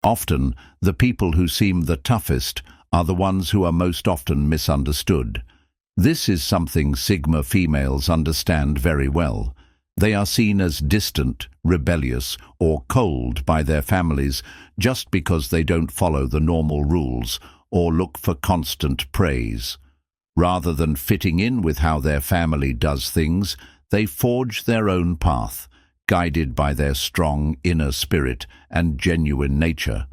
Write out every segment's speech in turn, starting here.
Often, the people who seem the toughest are the ones who are most often misunderstood. This is something Sigma females understand very well. They are seen as distant, rebellious, or cold by their families just because they don't follow the normal rules or look for constant praise. Rather than fitting in with how their family does things, they forge their own path, guided by their strong inner spirit and genuine nature.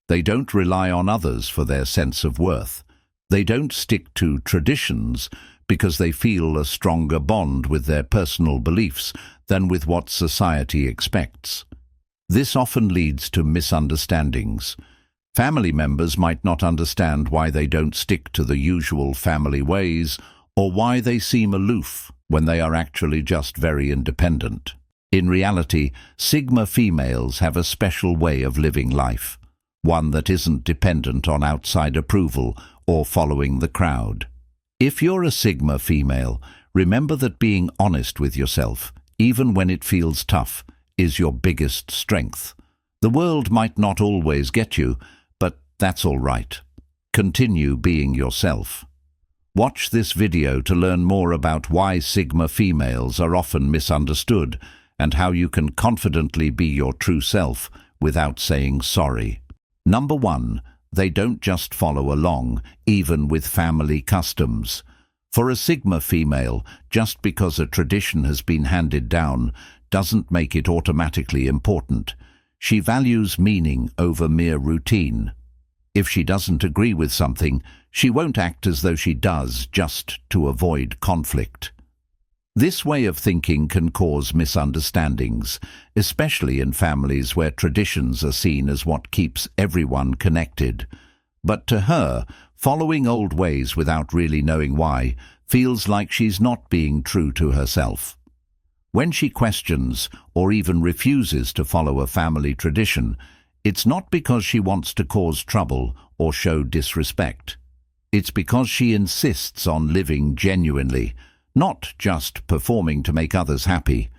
They don't rely on others for their sense of worth. They don't stick to traditions because they feel a stronger bond with their personal beliefs than with what society expects. This often leads to misunderstandings. Family members might not understand why they don't stick to the usual family ways or why they seem aloof when they are actually just very independent. In reality, Sigma females have a special way of living life, one that isn't dependent on outside approval or following the crowd. If you're a Sigma female, remember that being honest with yourself, even when it feels tough, is your biggest strength. The world might not always get you, but that's all right. Continue being yourself. Watch this video to learn more about why Sigma females are often misunderstood and how you can confidently be your true self without saying sorry. Number 1. They don't just follow along, even with family customs. For a Sigma female, just because a tradition has been handed down doesn't make it automatically important. She values meaning over mere routine. If she doesn't agree with something, she won't act as though she does just to avoid conflict. This way of thinking can cause misunderstandings, especially in families where traditions are seen as what keeps everyone connected. But to her, following old ways without really knowing why feels like she's not being true to herself. When she questions or even refuses to follow a family tradition, it's not because she wants to cause trouble or show disrespect. It's because she insists on living genuinely, not just performing to make others happy.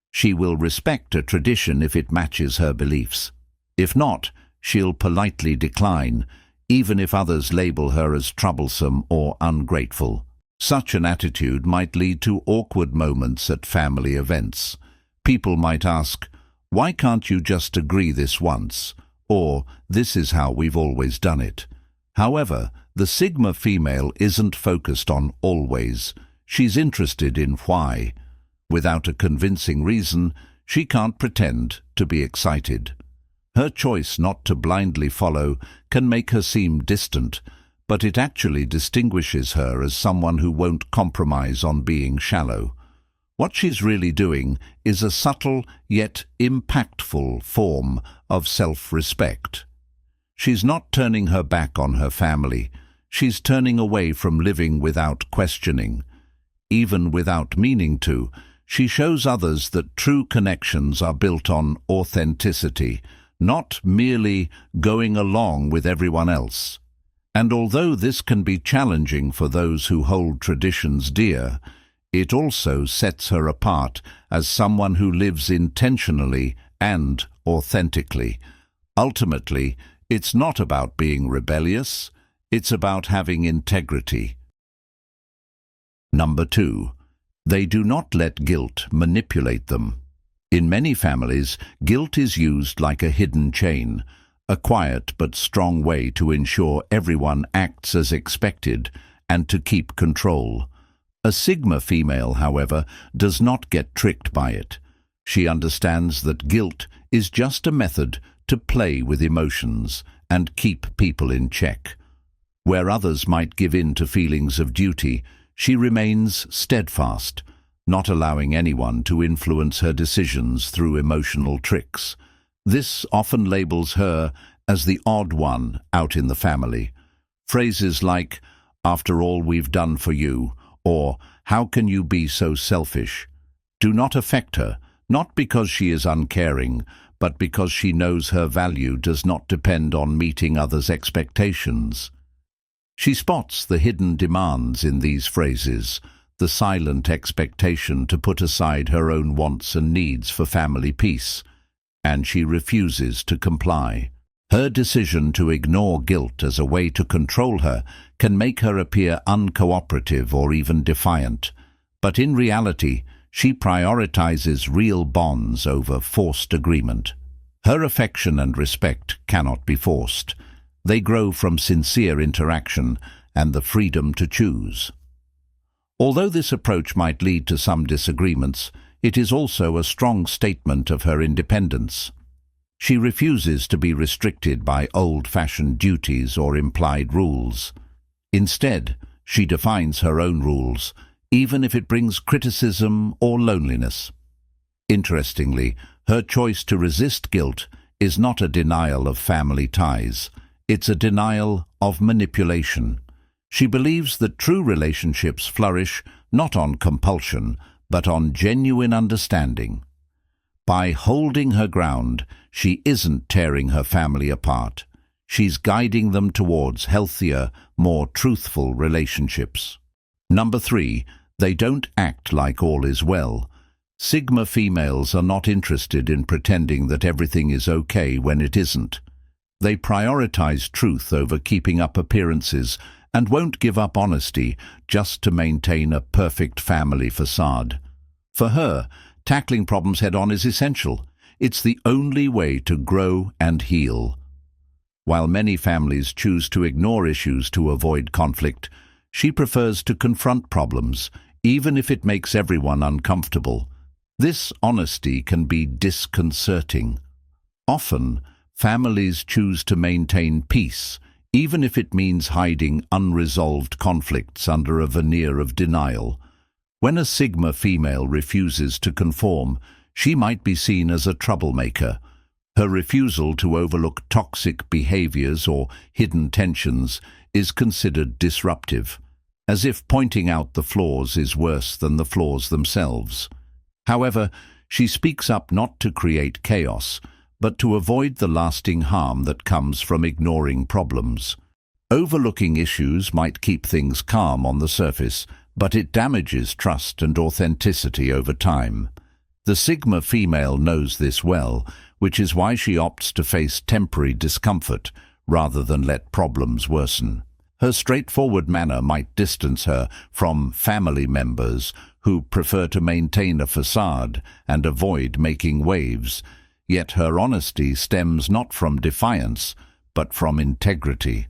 She will respect a tradition if it matches her beliefs. If not, she'll politely decline, even if others label her as troublesome or ungrateful. Such an attitude might lead to awkward moments at family events. People might ask, "Why can't you just agree this once?" Or, "This is how we've always done it." However, the Sigma female isn't focused on always. She's interested in why. Without a convincing reason, she can't pretend to be excited. Her choice not to blindly follow can make her seem distant, but it actually distinguishes her as someone who won't compromise on being shallow. What she's really doing is a subtle yet impactful form of self-respect. She's not turning her back on her family. She's turning away from living without questioning. Even without meaning to, she shows others that true connections are built on authenticity, not merely going along with everyone else. And although this can be challenging for those who hold traditions dear, it also sets her apart as someone who lives intentionally and authentically. Ultimately, it's not about being rebellious, it's about having integrity. Number 2. They do not let guilt manipulate them. In many families, guilt is used like a hidden chain, a quiet but strong way to ensure everyone acts as expected and to keep control. A Sigma female, however, does not get tricked by it. She understands that guilt is just a method to play with emotions and keep people in check. Where others might give in to feelings of duty, she remains steadfast, not allowing anyone to influence her decisions through emotional tricks. This often labels her as the odd one out in the family. Phrases like, "After all we've done for you," or "How can you be so selfish?" do not affect her, not because she is uncaring, but because she knows her value does not depend on meeting others' expectations. She spots the hidden demands in these phrases, the silent expectation to put aside her own wants and needs for family peace, and she refuses to comply. Her decision to ignore guilt as a way to control her can make her appear uncooperative or even defiant. But in reality, she prioritizes real bonds over forced agreement. Her affection and respect cannot be forced. They grow from sincere interaction and the freedom to choose. Although this approach might lead to some disagreements, it is also a strong statement of her independence. She refuses to be restricted by old-fashioned duties or implied rules. Instead, she defines her own rules, even if it brings criticism or loneliness. Interestingly, her choice to resist guilt is not a denial of family ties. It's a denial of manipulation. She believes that true relationships flourish not on compulsion, but on genuine understanding. By holding her ground, she isn't tearing her family apart. She's guiding them towards healthier, more truthful relationships. Number 3, they don't act like all is well. Sigma females are not interested in pretending that everything is okay when it isn't. They prioritize truth over keeping up appearances and won't give up honesty just to maintain a perfect family facade. For her, tackling problems head-on is essential. It's the only way to grow and heal. While many families choose to ignore issues to avoid conflict, she prefers to confront problems, even if it makes everyone uncomfortable. This honesty can be disconcerting. Often, families choose to maintain peace, even if it means hiding unresolved conflicts under a veneer of denial. When a Sigma female refuses to conform, she might be seen as a troublemaker. Her refusal to overlook toxic behaviors or hidden tensions is considered disruptive, as if pointing out the flaws is worse than the flaws themselves. However, she speaks up not to create chaos, but to avoid the lasting harm that comes from ignoring problems. Overlooking issues might keep things calm on the surface, but it damages trust and authenticity over time. The Sigma female knows this well, which is why she opts to face temporary discomfort rather than let problems worsen. Her straightforward manner might distance her from family members who prefer to maintain a facade and avoid making waves, yet her honesty stems not from defiance, but from integrity.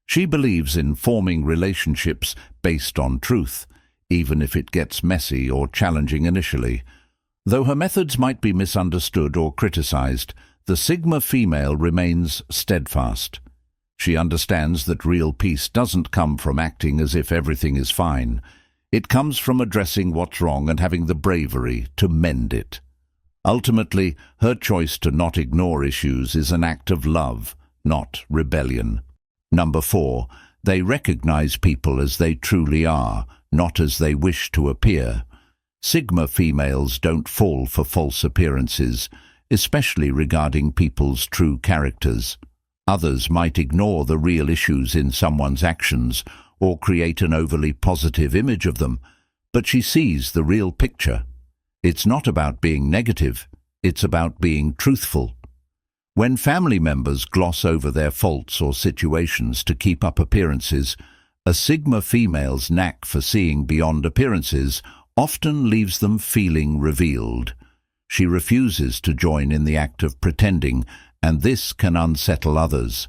She believes in forming relationships based on truth, even if it gets messy or challenging initially. Though her methods might be misunderstood or criticized, the Sigma female remains steadfast. She understands that real peace doesn't come from acting as if everything is fine. It comes from addressing what's wrong and having the bravery to mend it. Ultimately, her choice to not ignore issues is an act of love, not rebellion. Number 4, they recognize people as they truly are, not as they wish to appear. Sigma females don't fall for false appearances, especially regarding people's true characters. Others might ignore the real issues in someone's actions or create an overly positive image of them, but she sees the real picture. It's not about being negative, it's about being truthful. When family members gloss over their faults or situations to keep up appearances, a Sigma female's knack for seeing beyond appearances often leaves them feeling revealed. She refuses to join in the act of pretending, and this can unsettle others.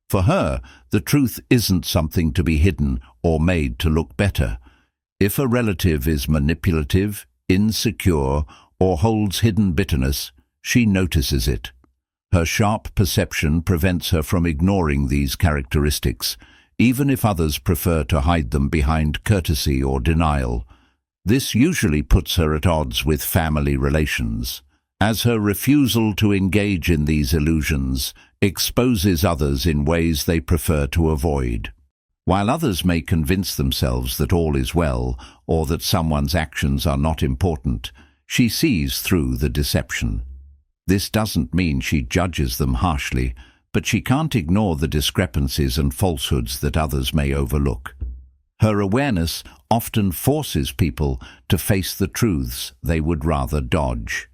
For her, the truth isn't something to be hidden or made to look better. If a relative is manipulative, insecure, or holds hidden bitterness, she notices it. Her sharp perception prevents her from ignoring these characteristics, even if others prefer to hide them behind courtesy or denial. This usually puts her at odds with family relations, as her refusal to engage in these illusions exposes others in ways they prefer to avoid. While others may convince themselves that all is well or that someone's actions are not important, she sees through the deception. This doesn't mean she judges them harshly, but she can't ignore the discrepancies and falsehoods that others may overlook. Her awareness often forces people to face the truths they would rather dodge.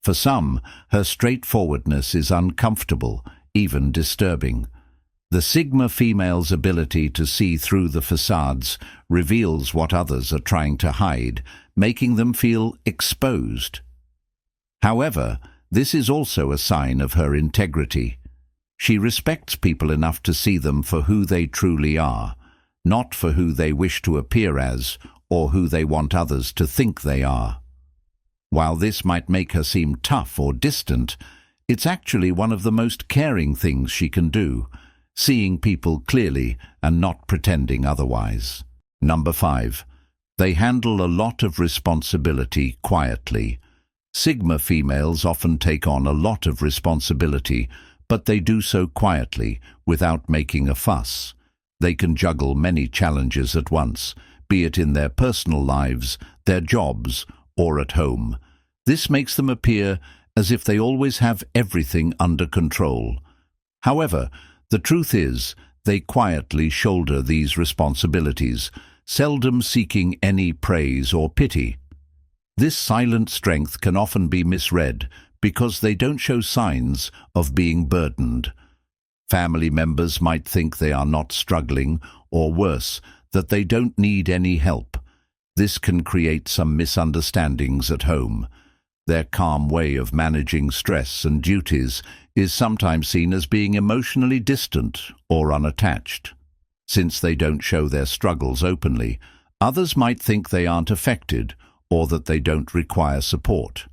For some, her straightforwardness is uncomfortable, even disturbing. The Sigma female's ability to see through the facades reveals what others are trying to hide, making them feel exposed. However, this is also a sign of her integrity. She respects people enough to see them for who they truly are, not for who they wish to appear as or who they want others to think they are. While this might make her seem tough or distant, it's actually one of the most caring things she can do, seeing people clearly and not pretending otherwise. Number 5. They handle a lot of responsibility quietly. Sigma females often take on a lot of responsibility, but they do so quietly, without making a fuss. They can juggle many challenges at once, be it in their personal lives, their jobs, or at home. This makes them appear as if they always have everything under control. However, the truth is, they quietly shoulder these responsibilities, seldom seeking any praise or pity. This silent strength can often be misread because they don't show signs of being burdened. Family members might think they are not struggling, or worse, that they don't need any help. This can create some misunderstandings at home. Their calm way of managing stress and duties is sometimes seen as being emotionally distant or unattached. Since they don't show their struggles openly, others might think they aren't affected or that they don't require support.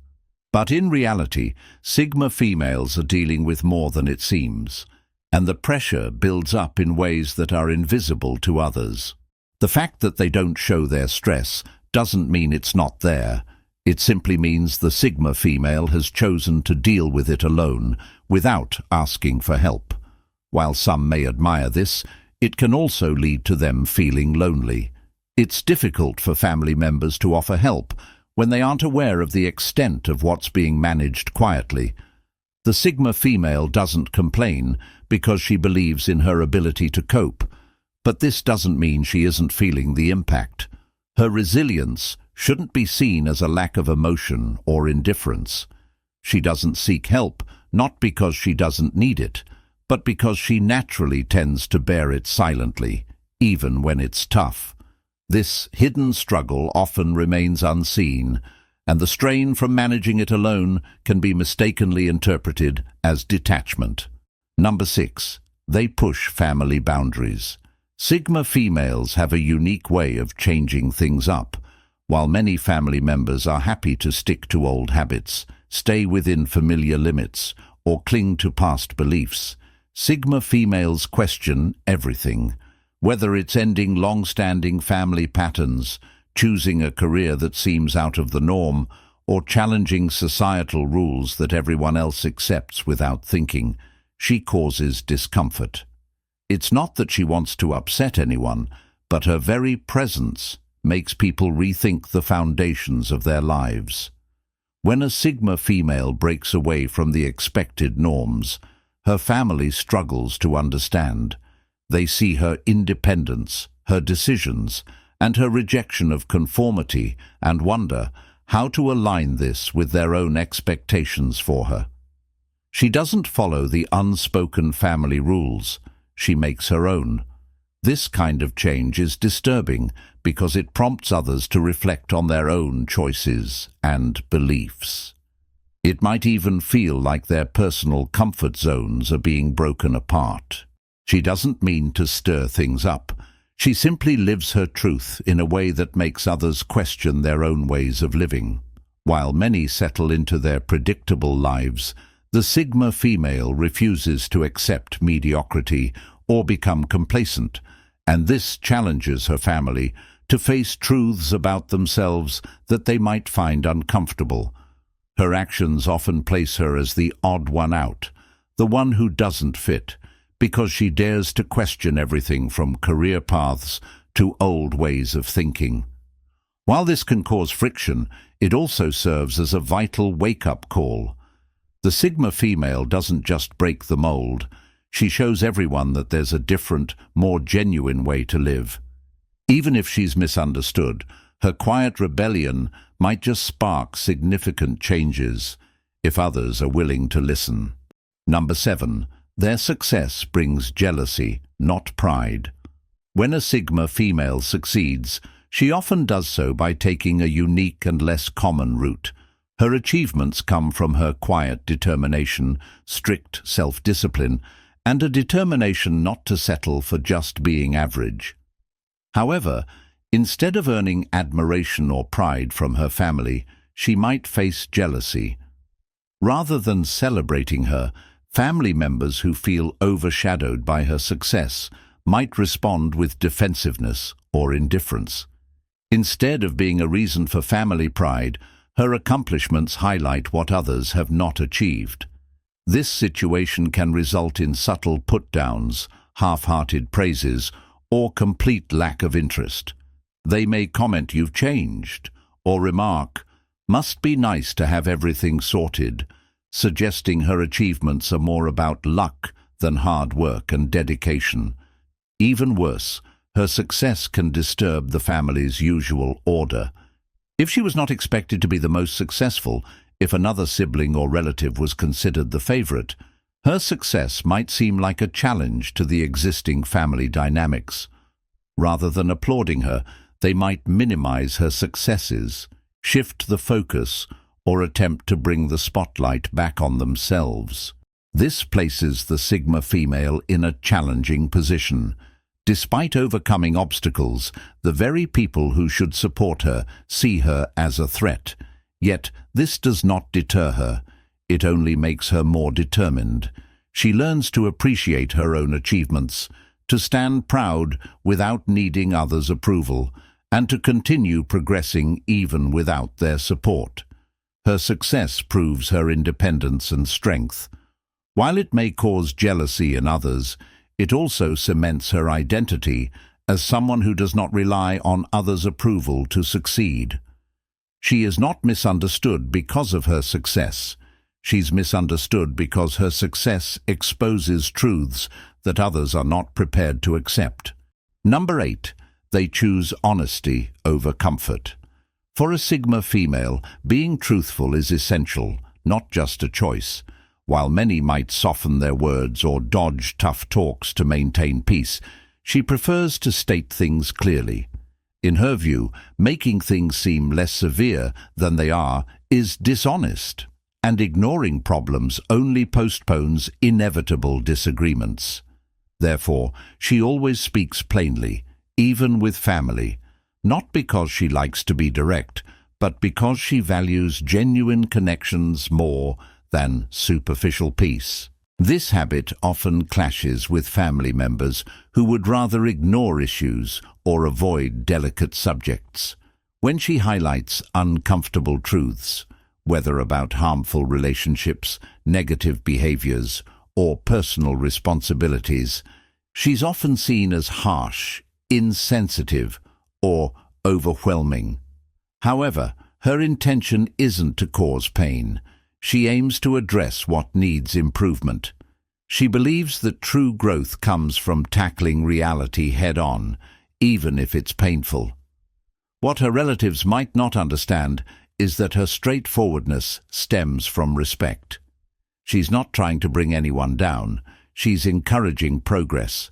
But in reality, Sigma females are dealing with more than it seems, and the pressure builds up in ways that are invisible to others. The fact that they don't show their stress doesn't mean it's not there. It simply means the Sigma female has chosen to deal with it alone, without asking for help. While some may admire this, it can also lead to them feeling lonely. It's difficult for family members to offer help when they aren't aware of the extent of what's being managed quietly. The Sigma female doesn't complain because she believes in her ability to cope, but this doesn't mean she isn't feeling the impact. Her resilience shouldn't be seen as a lack of emotion or indifference. She doesn't seek help, not because she doesn't need it, but because she naturally tends to bear it silently, even when it's tough. This hidden struggle often remains unseen, and the strain from managing it alone can be mistakenly interpreted as detachment. Number 6. They push family boundaries. Sigma females have a unique way of changing things up. While many family members are happy to stick to old habits, stay within familiar limits, or cling to past beliefs, Sigma females question everything. Whether it's ending long-standing family patterns, choosing a career that seems out of the norm, or challenging societal rules that everyone else accepts without thinking, she causes discomfort. It's not that she wants to upset anyone, but her very presence makes people rethink the foundations of their lives. When a Sigma female breaks away from the expected norms, her family struggles to understand. They see her independence, her decisions, and her rejection of conformity and wonder how to align this with their own expectations for her. She doesn't follow the unspoken family rules. She makes her own. This kind of change is disturbing because it prompts others to reflect on their own choices and beliefs. It might even feel like their personal comfort zones are being broken apart. She doesn't mean to stir things up. She simply lives her truth in a way that makes others question their own ways of living. While many settle into their predictable lives, the Sigma female refuses to accept mediocrity or become complacent, and this challenges her family to face truths about themselves that they might find uncomfortable. Her actions often place her as the odd one out, the one who doesn't fit, because she dares to question everything from career paths to old ways of thinking. While this can cause friction, it also serves as a vital wake-up call. The Sigma female doesn't just break the mold. She shows everyone that there's a different, more genuine way to live. Even if she's misunderstood, her quiet rebellion might just spark significant changes if others are willing to listen. Number 7. Their success brings jealousy, not pride. When a Sigma female succeeds, she often does so by taking a unique and less common route. Her achievements come from her quiet determination, strict self-discipline, and a determination not to settle for just being average. However, instead of earning admiration or pride from her family, she might face jealousy. Rather than celebrating her, family members who feel overshadowed by her success might respond with defensiveness or indifference. Instead of being a reason for family pride, her accomplishments highlight what others have not achieved. This situation can result in subtle put-downs, half-hearted praises, or complete lack of interest. They may comment you've changed, or remark, must be nice to have everything sorted, suggesting her achievements are more about luck than hard work and dedication. Even worse, her success can disturb the family's usual order. If she was not expected to be the most successful, if another sibling or relative was considered the favorite, her success might seem like a challenge to the existing family dynamics. Rather than applauding her, they might minimize her successes, shift the focus, or attempt to bring the spotlight back on themselves. This places the Sigma female in a challenging position. Despite overcoming obstacles, the very people who should support her see her as a threat. Yet this does not deter her. It only makes her more determined. She learns to appreciate her own achievements, to stand proud without needing others' approval, and to continue progressing even without their support. Her success proves her independence and strength. While it may cause jealousy in others, it also cements her identity as someone who does not rely on others' approval to succeed. She is not misunderstood because of her success. She's misunderstood because her success exposes truths that others are not prepared to accept. Number 8. They choose honesty over comfort. For a Sigma female, being truthful is essential, not just a choice. While many might soften their words or dodge tough talks to maintain peace, she prefers to state things clearly. In her view, making things seem less severe than they are is dishonest, and ignoring problems only postpones inevitable disagreements. Therefore, she always speaks plainly, even with family, not because she likes to be direct, but because she values genuine connections more than superficial peace. This habit often clashes with family members who would rather ignore issues or avoid delicate subjects. When she highlights uncomfortable truths, whether about harmful relationships, negative behaviors, or personal responsibilities, she's often seen as harsh, insensitive, or overwhelming. However, her intention isn't to cause pain. She aims to address what needs improvement. She believes that true growth comes from tackling reality head-on, even if it's painful. What her relatives might not understand is that her straightforwardness stems from respect. She's not trying to bring anyone down. She's encouraging progress.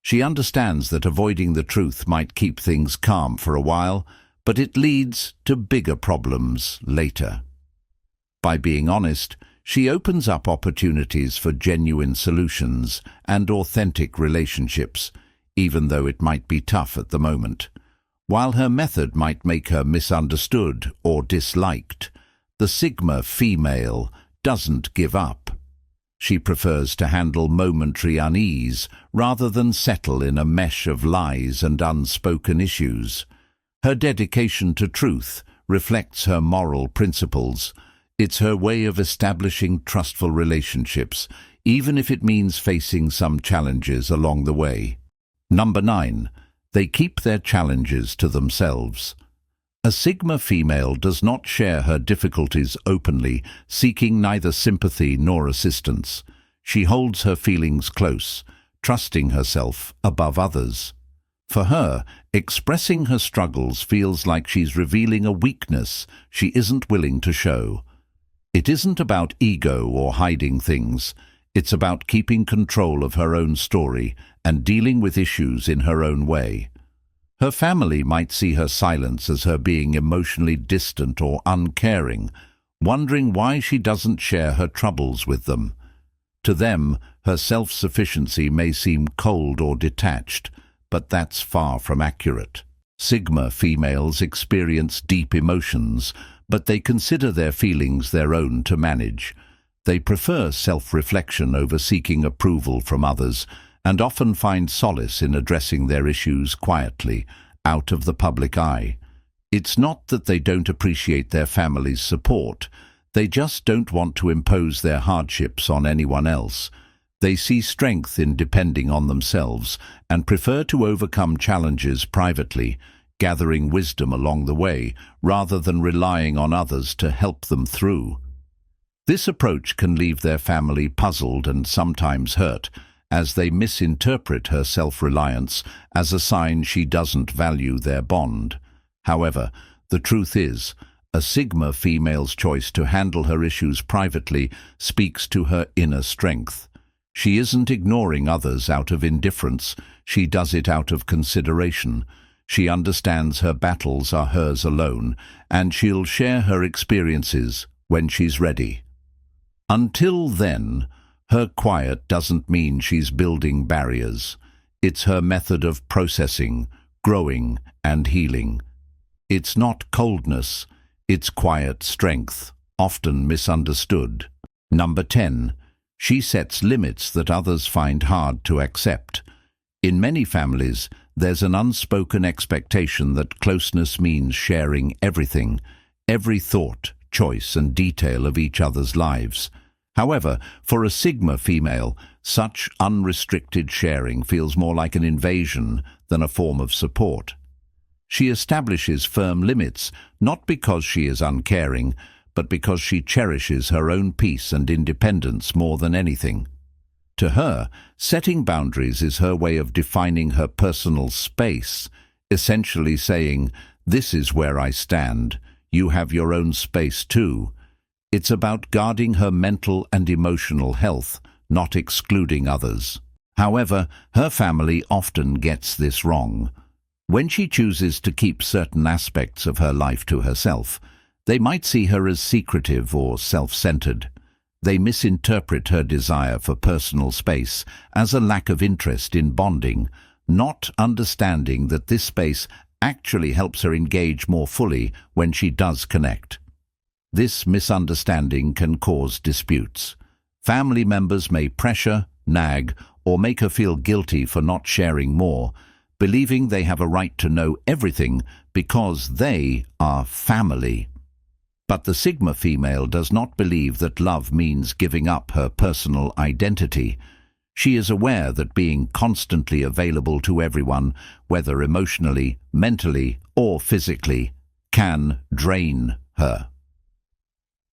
She understands that avoiding the truth might keep things calm for a while, but it leads to bigger problems later. By being honest, she opens up opportunities for genuine solutions and authentic relationships, even though it might be tough at the moment. While her method might make her misunderstood or disliked, the Sigma female doesn't give up. She prefers to handle momentary unease rather than settle in a mesh of lies and unspoken issues. Her dedication to truth reflects her moral principles. It's her way of establishing trustful relationships, even if it means facing some challenges along the way. Number 9. They keep their challenges to themselves. A Sigma female does not share her difficulties openly, seeking neither sympathy nor assistance. She holds her feelings close, trusting herself above others. For her, expressing her struggles feels like she's revealing a weakness she isn't willing to show. It isn't about ego or hiding things. It's about keeping control of her own story and dealing with issues in her own way. Her family might see her silence as her being emotionally distant or uncaring, wondering why she doesn't share her troubles with them. To them, her self-sufficiency may seem cold or detached, but that's far from accurate. Sigma females experience deep emotions, but they consider their feelings their own to manage. They prefer self-reflection over seeking approval from others, and often find solace in addressing their issues quietly, out of the public eye. It's not that they don't appreciate their family's support. They just don't want to impose their hardships on anyone else. They see strength in depending on themselves and prefer to overcome challenges privately, gathering wisdom along the way, rather than relying on others to help them through. This approach can leave their family puzzled and sometimes hurt, as they misinterpret her self-reliance as a sign she doesn't value their bond. However, the truth is, a Sigma female's choice to handle her issues privately speaks to her inner strength. She isn't ignoring others out of indifference, she does it out of consideration. She understands her battles are hers alone, and she'll share her experiences when she's ready. Until then, her quiet doesn't mean she's building barriers. It's her method of processing, growing, and healing. It's not coldness, it's quiet strength, often misunderstood. Number 10. She sets limits that others find hard to accept. In many families, there's an unspoken expectation that closeness means sharing everything, every thought, choice, and detail of each other's lives. However, for a Sigma female, such unrestricted sharing feels more like an invasion than a form of support. She establishes firm limits, not because she is uncaring, but because she cherishes her own peace and independence more than anything. To her, setting boundaries is her way of defining her personal space, essentially saying, "This is where I stand, you have your own space too." It's about guarding her mental and emotional health, not excluding others. However, her family often gets this wrong. When she chooses to keep certain aspects of her life to herself, they might see her as secretive or self-centered. They misinterpret her desire for personal space as a lack of interest in bonding, not understanding that this space actually helps her engage more fully when she does connect. This misunderstanding can cause disputes. Family members may pressure, nag, or make her feel guilty for not sharing more, believing they have a right to know everything because they are family. But the Sigma female does not believe that love means giving up her personal identity. She is aware that being constantly available to everyone, whether emotionally, mentally, or physically, can drain her.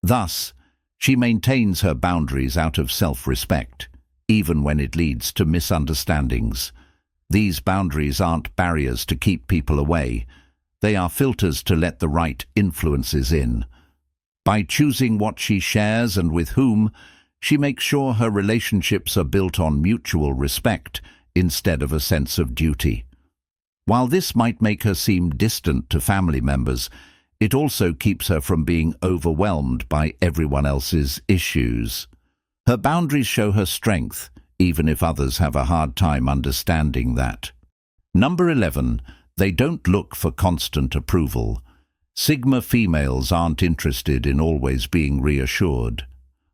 Thus, she maintains her boundaries out of self-respect, even when it leads to misunderstandings. These boundaries aren't barriers to keep people away. They are filters to let the right influences in. By choosing what she shares and with whom, she makes sure her relationships are built on mutual respect instead of a sense of duty. While this might make her seem distant to family members, it also keeps her from being overwhelmed by everyone else's issues. Her boundaries show her strength, even if others have a hard time understanding that. Number 11. They don't look for constant approval. Sigma females aren't interested in always being reassured.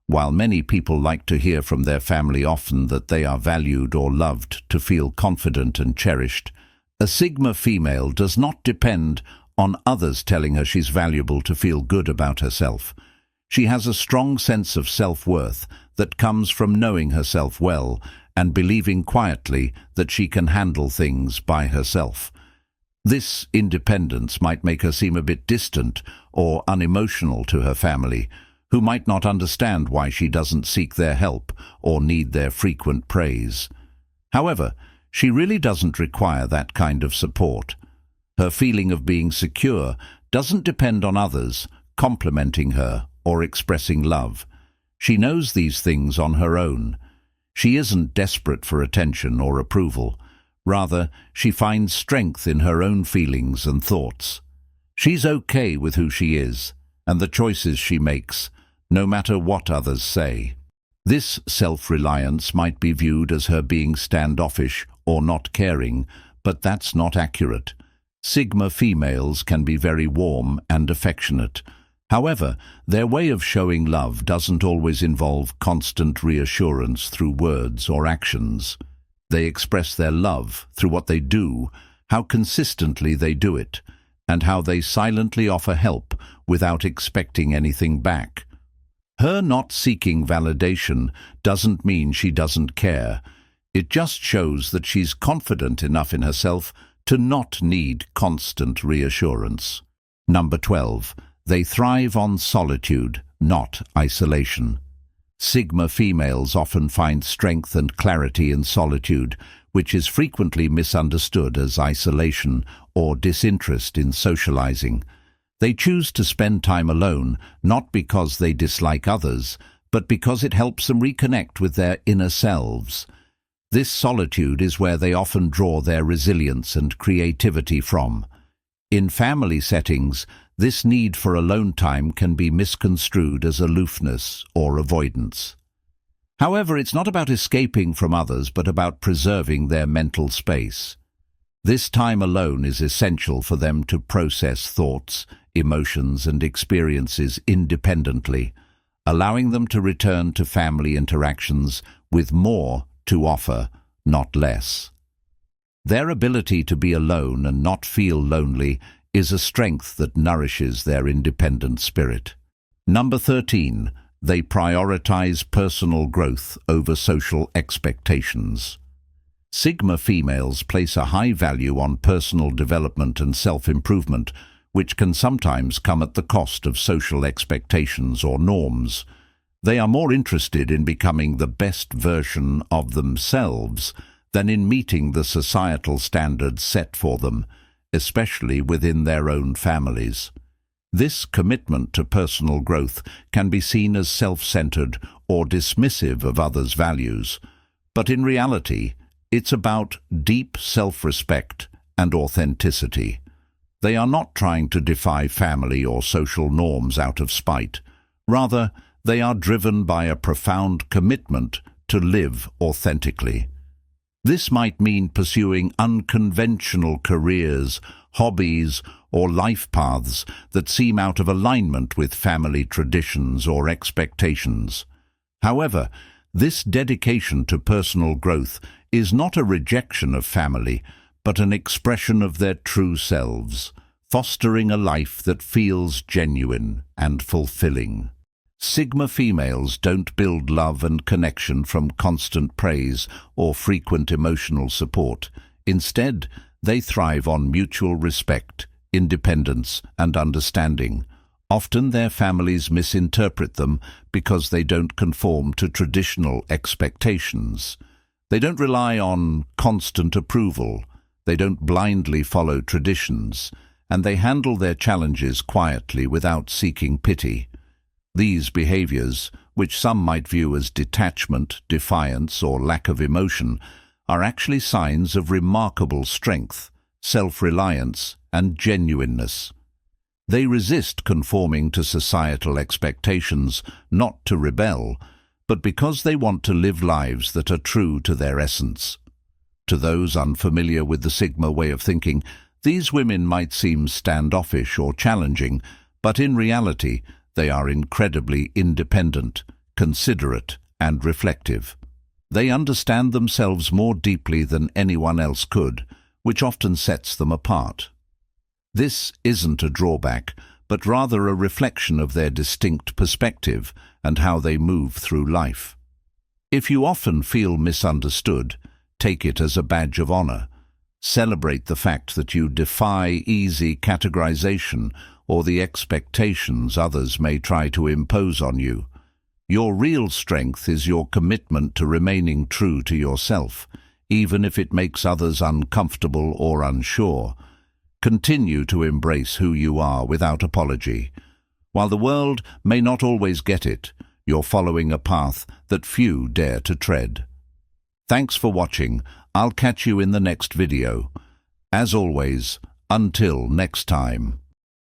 While many people like to hear from their family often that they are valued or loved to feel confident and cherished, a Sigma female does not depend on others telling her she's valuable to feel good about herself. She has a strong sense of self-worth that comes from knowing herself well and believing quietly that she can handle things by herself. This independence might make her seem a bit distant or unemotional to her family, who might not understand why she doesn't seek their help or need their frequent praise. However, she really doesn't require that kind of support. Her feeling of being secure doesn't depend on others complimenting her or expressing love. She knows these things on her own. She isn't desperate for attention or approval. Rather, she finds strength in her own feelings and thoughts. She's okay with who she is and the choices she makes, no matter what others say. This self-reliance might be viewed as her being standoffish or not caring, but that's not accurate. Sigma females can be very warm and affectionate. However, their way of showing love doesn't always involve constant reassurance through words or actions. They express their love through what they do, how consistently they do it, and how they silently offer help without expecting anything back. Her not seeking validation doesn't mean she doesn't care. It just shows that she's confident enough in herself to not need constant reassurance. Number 12. They thrive on solitude, not isolation. Sigma females often find strength and clarity in solitude, which is frequently misunderstood as isolation or disinterest in socializing. They choose to spend time alone, not because they dislike others, but because it helps them reconnect with their inner selves. This solitude is where they often draw their resilience and creativity from. In family settings, this need for alone time can be misconstrued as aloofness or avoidance. However, it's not about escaping from others, but about preserving their mental space. This time alone is essential for them to process thoughts, emotions, and experiences independently, allowing them to return to family interactions with more to offer, not less. Their ability to be alone and not feel lonely is a strength that nourishes their independent spirit. Number 13. They prioritize personal growth over social expectations. Sigma females place a high value on personal development and self-improvement, which can sometimes come at the cost of social expectations or norms. They are more interested in becoming the best version of themselves than in meeting the societal standards set for them, especially within their own families. This commitment to personal growth can be seen as self-centered or dismissive of others' values, but in reality, it's about deep self-respect and authenticity. They are not trying to defy family or social norms out of spite. Rather, they are driven by a profound commitment to live authentically. This might mean pursuing unconventional careers, hobbies, or life paths that seem out of alignment with family traditions or expectations. However, this dedication to personal growth is not a rejection of family, but an expression of their true selves, fostering a life that feels genuine and fulfilling. Sigma females don't build love and connection from constant praise or frequent emotional support. Instead, they thrive on mutual respect, independence, and understanding. Often their families misinterpret them because they don't conform to traditional expectations. They don't rely on constant approval. They don't blindly follow traditions, and they handle their challenges quietly without seeking pity. These behaviors, which some might view as detachment, defiance, or lack of emotion, are actually signs of remarkable strength, self-reliance, and genuineness. They resist conforming to societal expectations, not to rebel, but because they want to live lives that are true to their essence. To those unfamiliar with the Sigma way of thinking, these women might seem standoffish or challenging, but in reality, they are incredibly independent, considerate, and reflective. They understand themselves more deeply than anyone else could, which often sets them apart. This isn't a drawback, but rather a reflection of their distinct perspective and how they move through life. If you often feel misunderstood, take it as a badge of honor. Celebrate the fact that you defy easy categorization or the expectations others may try to impose on you. Your real strength is your commitment to remaining true to yourself, even if it makes others uncomfortable or unsure. Continue to embrace who you are without apology. While the world may not always get it, you're following a path that few dare to tread. Thanks for watching. I'll catch you in the next video. As always, until next time.